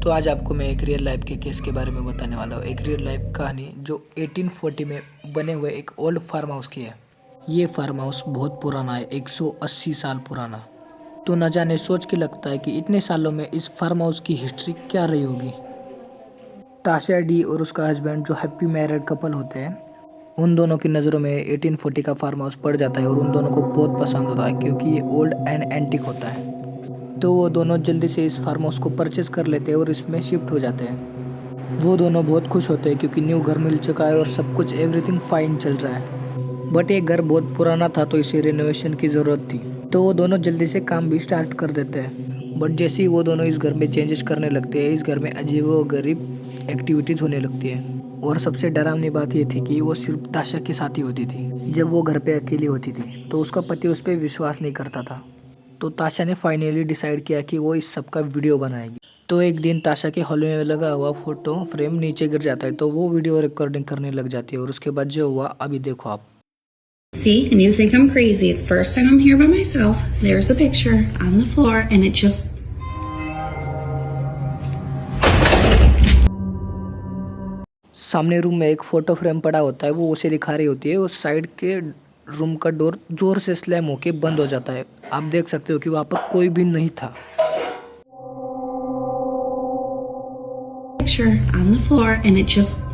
तो आज आपको मैं एक रियल लाइफ के केस के बारे में बताने वाला हूँ। एक रियल लाइफ कहानी जो 1840 में बने हुए एक ओल्ड फार्म हाउस की है। ये फार्म हाउस बहुत पुराना है, 180 साल पुराना। तो न जाने सोच के लगता है कि इतने सालों में इस फार्म हाउस की हिस्ट्री क्या रही होगी। ताशा डी और उसका हस्बैंड जो हैप्पी मैरिड कपल होते हैं, उन दोनों की नज़रों में 1840 का फार्म हाउस पड़ जाता है और उन दोनों को बहुत पसंद होता है क्योंकि ये ओल्ड एंड एंटीक होता है। तो वो दोनों जल्दी से इस फार्म हाउस को परचेज कर लेते हैं और इसमें शिफ्ट हो जाते हैं। वो दोनों बहुत खुश होते हैं क्योंकि न्यू घर मिल चुका है और सब कुछ एवरीथिंग फाइन चल रहा है। बट ये घर बहुत पुराना था तो इसे रिनोवेशन की ज़रूरत थी। तो वो दोनों जल्दी से काम भी स्टार्ट कर देते हैं। बट जैसे ही वो दोनों इस घर में चेंजेस करने लगते हैं, इस घर में अजीब व गरीब एक्टिविटीज़ होने लगती है। और सबसे डरावनी बात ये थी कि वो सिर्फ ताशा के साथ ही होती थी। जब वो घर पे अकेली होती थी तो उसका पति उस पर विश्वास नहीं करता था। तो ताशा ने फाइनली डिसाइड किया कि वो इस सब का वीडियो बनाएगी। तो एक दिन ताशा के हॉल में लगा हुआ फोटो फ्रेम नीचे गिर जाता है तो वो वीडियो रिकॉर्डिंग करने लग जाती है और उसके बाद जो हुआ अभी देखो आप। See, and you think I'm crazy. The first time I'm here by myself, there's a picture on the floor, and it just... सामने रूम में एक फोटो फ्रेम पड़ा होता है, वो उसे दिखा रही होती है। उस साइड के रूम का डोर जोर से स्लैम होके बंद हो जाता है। आप देख सकते हो कि वहाँ पर कोई भी नहीं था। Picture on the floor, and it just...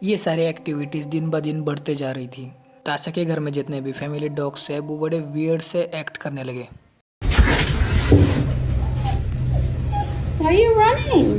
ये सारी एक्टिविटीज़ दिन ब दिन बढ़ते जा रही थी। ताशा के घर में जितने भी फैमिली डॉग्स है वो बड़े वियर्ड से एक्ट करने लगे। Why are you running?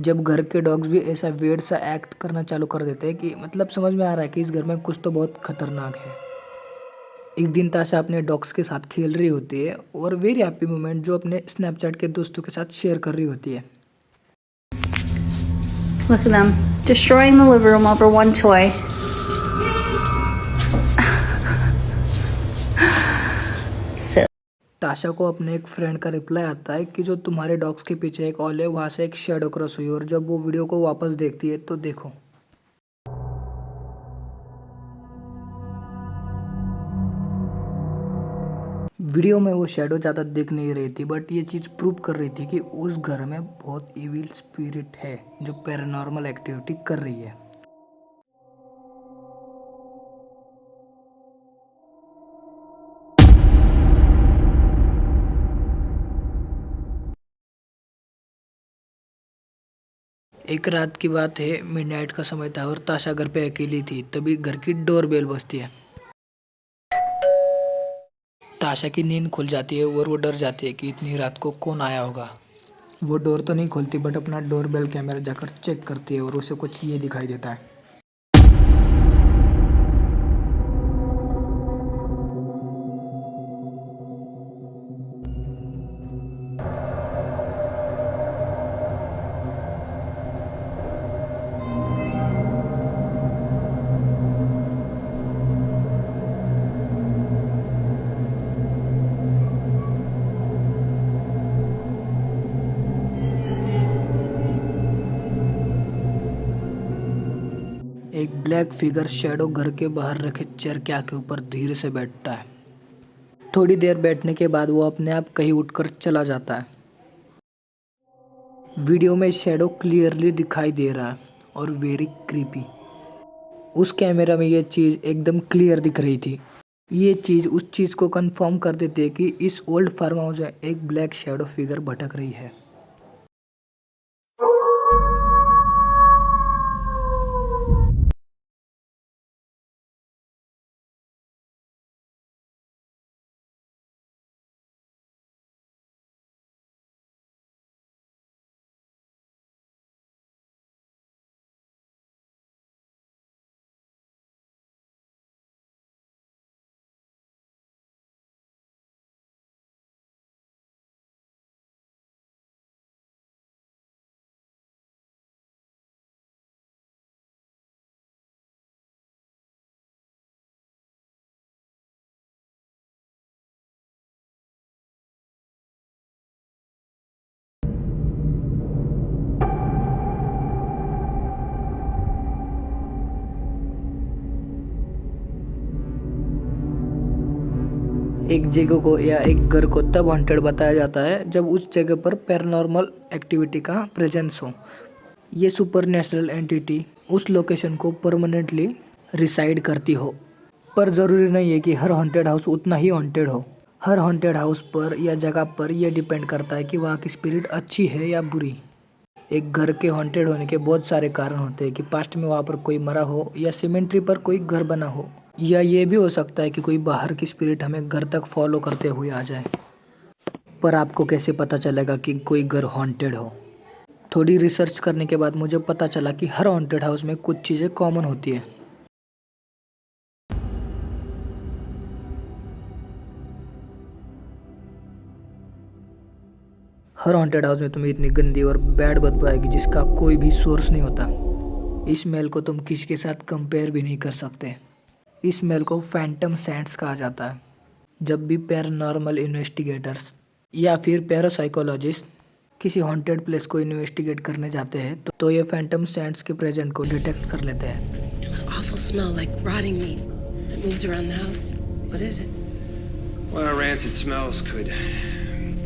जब घर के डॉग्स भी ऐसा वियर्ड सा एक्ट करना चालू कर देते हैं कि मतलब समझ में आ रहा है कि इस घर में कुछ तो बहुत खतरनाक है। एक दिन ताशा अपने डॉग्स के साथ खेल रही होती है और वेरी हैप्पी मोमेंट जो अपने स्नैपचैट के दोस्तों के साथ शेयर कर रही होती है। Look at them, destroying the living room over one toy. ताशा को अपने एक फ्रेंड का रिप्लाई आता है कि जो तुम्हारे डॉग्स के पीछे एक ऑल है वहाँ से एक शेडो क्रॉस हुई। और जब वो वीडियो को वापस देखती है तो देखो, वीडियो में वो शेडो ज़्यादा दिख नहीं रही थी बट ये चीज़ प्रूव कर रही थी कि उस घर में बहुत इविल स्पिरिट है जो पैरानॉर्मल एक्टिविटी कर रही है। एक रात की बात है, मिडनाइट का समय था और ताशा घर पे अकेली थी। तभी घर की डोर बेल बजती है। ताशा की नींद खुल जाती है और वो डर जाती है कि इतनी रात को कौन आया होगा। वो डोर तो नहीं खोलती बट अपना डोर बेल कैमरा जाकर चेक करती है और उसे कुछ ये दिखाई देता है। एक ब्लैक फिगर शैडो घर के बाहर रखे चेयर के आगे ऊपर धीरे से बैठता है। थोड़ी देर बैठने के बाद वो अपने आप कहीं उठकर चला जाता है। वीडियो में शैडो क्लियरली दिखाई दे रहा है और वेरी क्रीपी। उस कैमरा में ये चीज़ एकदम क्लियर दिख रही थी। ये चीज़ उस चीज़ को कंफर्म कर देती है कि इस ओल्ड फार्म हाउस में एक ब्लैक शैडो फिगर भटक रही है। एक जगह को या एक घर को तब हॉन्टेड बताया जाता है जब उस जगह पर पैरानॉर्मल एक्टिविटी का प्रेजेंस हो। ये सुपर नेचुरल एंटिटी उस लोकेशन को परमानेंटली रिसाइड करती हो। पर ज़रूरी नहीं है कि हर हॉन्टेड हाउस उतना ही हॉन्टेड हो। हर हॉन्टेड हाउस पर या जगह पर यह डिपेंड करता है कि वहाँ की स्पिरिट अच्छी है या बुरी। एक घर के हॉन्टेड होने के बहुत सारे कारण होते हैं कि पास्ट में वहाँ पर कोई मरा हो या सिमेंट्री पर कोई घर बना हो, या ये भी हो सकता है कि कोई बाहर की स्पिरिट हमें घर तक फॉलो करते हुए आ जाए। पर आपको कैसे पता चलेगा कि कोई घर हॉन्टेड हो? थोड़ी रिसर्च करने के बाद मुझे पता चला कि हर हॉन्टेड हाउस में कुछ चीज़ें कॉमन होती है। हर हॉन्टेड हाउस में तुम्हें इतनी गंदी और बैड बदबू आएगी जिसका कोई भी सोर्स नहीं होता। इस स्मेल को तुम किसी के साथ कंपेयर भी नहीं कर सकते। इस स्मेल को फैंटम सेंट्स कहा जाता है। जब भी पैरानॉर्मल इन्वेस्टिगेटर्स या फिर पैरासाइकोलॉजिस्ट किसी हॉन्टेड प्लेस को इन्वेस्टिगेट करने जाते हैं तो ये फैंटम सेंट्स के प्रेजेंट को डिटेक्ट कर लेते हैं। Awful smell like rotting meat. It moves around the house. What is it? Well, rancid smells could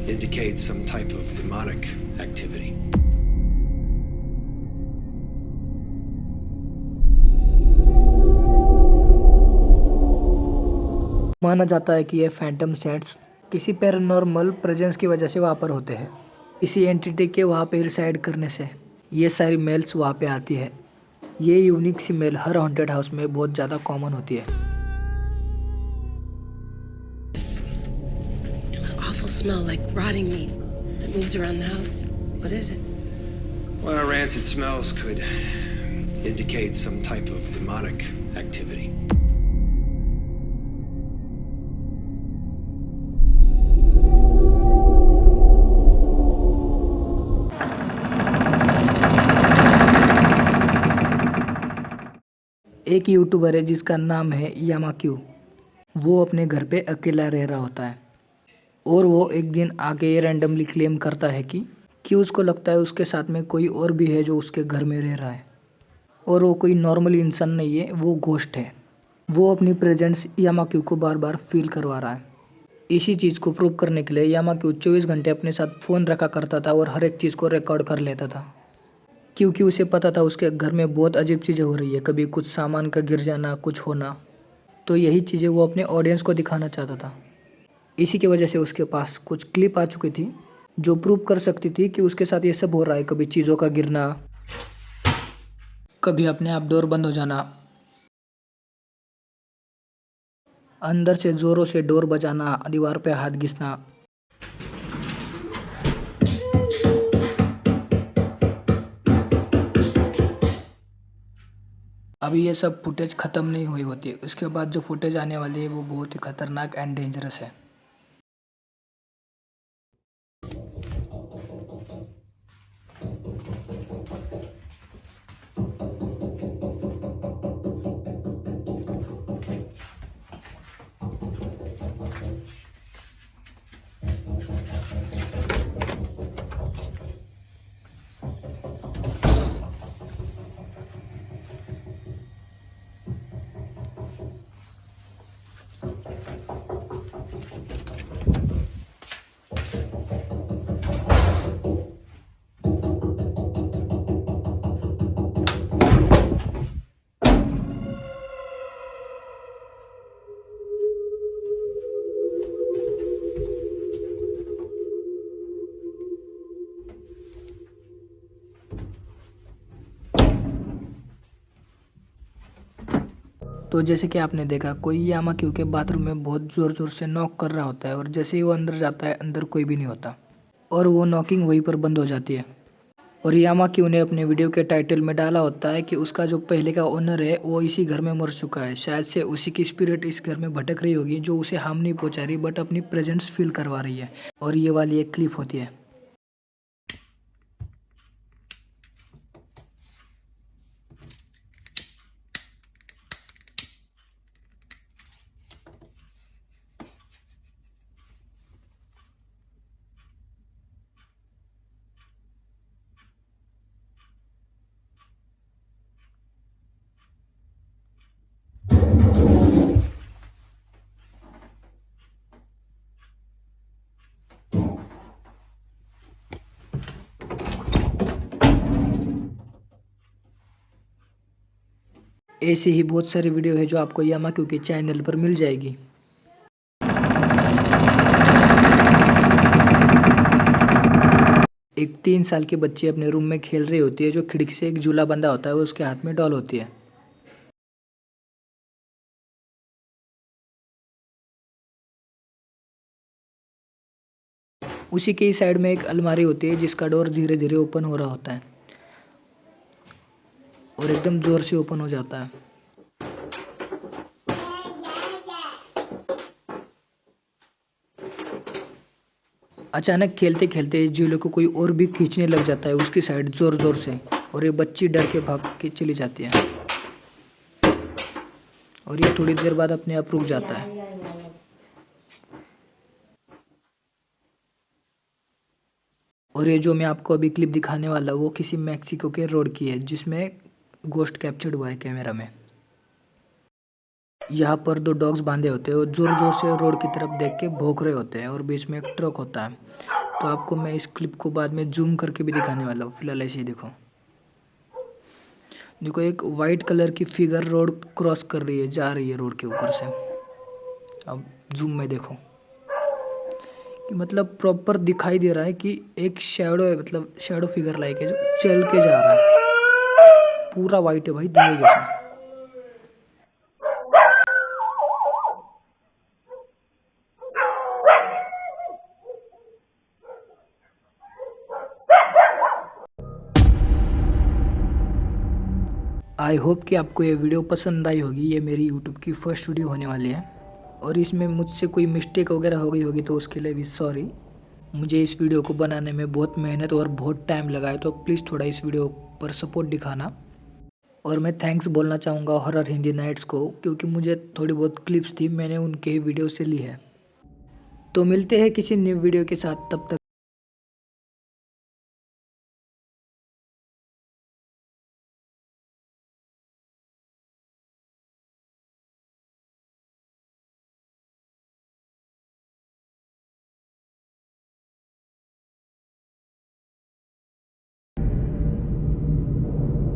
indicate some type of demonic activity. माना जाता है कि ये फैंटम सेंट्स किसी पैरानॉर्मल प्रेजेंस की वजह से वहाँ पर होते हैं। किसी एंटिटी के वहाँ पे रिसाइड करने से ये सारी मेल्स वहाँ पे आती है। ये यूनिक सी मेल हर हॉन्टेड हाउस में बहुत ज़्यादा कॉमन होती है। Awful smell like rotting meat. It moves around the house. What is it? Well, rancid smells could indicate some type of demonic activity. एक यूट्यूबर है जिसका नाम है यामाक्यू। वो अपने घर पे अकेला रह रहा होता है और वो एक दिन आके ये रैंडमली क्लेम करता है कि उसको लगता है उसके साथ में कोई और भी है जो उसके घर में रह रहा है, और वो कोई नॉर्मल इंसान नहीं है, वो घोस्ट है। वो अपनी प्रेजेंस यामाक्यू को बार बार फील करवा रहा है। इसी चीज़ को प्रूव करने के लिए यामाक्यू 24 घंटे अपने साथ फ़ोन रखा करता था और हर एक चीज़ को रिकॉर्ड कर लेता था, क्योंकि उसे पता था उसके घर में बहुत अजीब चीज़ें हो रही है, कभी कुछ सामान का गिर जाना, कुछ होना। तो यही चीज़ें वो अपने ऑडियंस को दिखाना चाहता था। इसी की वजह से उसके पास कुछ क्लिप आ चुकी थी जो प्रूव कर सकती थी कि उसके साथ ये सब हो रहा है। कभी चीज़ों का गिरना, कभी अपने आप डोर बंद हो जाना, अंदर से ज़ोरों से डोर बजाना, दीवार पे हाथ घिसना। अभी ये सब फुटेज ख़त्म नहीं हुई होती, उसके बाद जो फुटेज आने वाली है वो बहुत ही खतरनाक एंड डेंजरस है। तो जैसे कि आपने देखा, कोई यामाक्यू के बाथरूम में बहुत ज़ोर ज़ोर से नॉक कर रहा होता है और जैसे ही वो अंदर जाता है अंदर कोई भी नहीं होता और वो नॉकिंग वहीं पर बंद हो जाती है। और यामाक्यू ने अपने वीडियो के टाइटल में डाला होता है कि उसका जो पहले का ओनर है वो इसी घर में मर चुका है। शायद से उसी की स्पिरिट इस घर में भटक रही होगी जो उसे हार्म नहीं पहुंचा रही बट अपनी प्रेजेंस फील करवा रही है। और ये वाली एक क्लिप होती है। ऐसी ही बहुत सारी वीडियो है जो आपको यामाक्यू के चैनल पर मिल जाएगी। एक 3 साल की बच्ची अपने रूम में खेल रही होती है। जो खिड़की से एक झूला बंधा होता है, वो उसके हाथ में डॉल होती है। उसी के ही साइड में एक अलमारी होती है जिसका डोर धीरे धीरे ओपन हो रहा होता है और एकदम जोर से ओपन हो जाता है। अचानक खेलते खेलते इस झूले को कोई और भी खींचने लग जाता है उसकी साइड जोर जोर से, और ये बच्ची डर के भाग के चली जाती है और ये थोड़ी देर बाद अपने आप रुक जाता है। और ये जो मैं आपको अभी क्लिप दिखाने वाला हूँ वो किसी मैक्सिको के रोड की है जिसमें गोश्त कैप्चर्ड हुआ है कैमरा में। यहाँ पर 2 डॉग्स बांधे होते हैं और जोर जोर से रोड की तरफ देख के भौंक रहे होते हैं और बीच में एक ट्रक होता है। तो आपको मैं इस क्लिप को बाद में जूम करके भी दिखाने वाला हूँ। फिलहाल ऐसे ही देखो। देखो एक वाइट कलर की फिगर रोड क्रॉस कर रही है, जा रही है रोड के ऊपर से। अब जूम में देखो कि मतलब प्रॉपर दिखाई दे रहा है कि एक शैडो है, मतलब शैडो फिगर लाइक है जो चल के जा रहा है। पूरा वाइट है भाई, धुएं जैसा। आई होप कि आपको ये वीडियो पसंद आई होगी। ये मेरी यूट्यूब की फर्स्ट वीडियो होने वाली है और इसमें मुझसे कोई मिस्टेक वगैरह हो गई होगी तो उसके लिए भी सॉरी। मुझे इस वीडियो को बनाने में बहुत मेहनत और बहुत टाइम लगा है, तो प्लीज़ थोड़ा इस वीडियो पर सपोर्ट दिखाना। और मैं थैंक्स बोलना चाहूँगा हॉरर हिंदी नाइट्स को, क्योंकि मुझे थोड़ी बहुत क्लिप्स थी मैंने उनके ही वीडियो से ली है। तो मिलते हैं किसी न्यू वीडियो के साथ, तब तक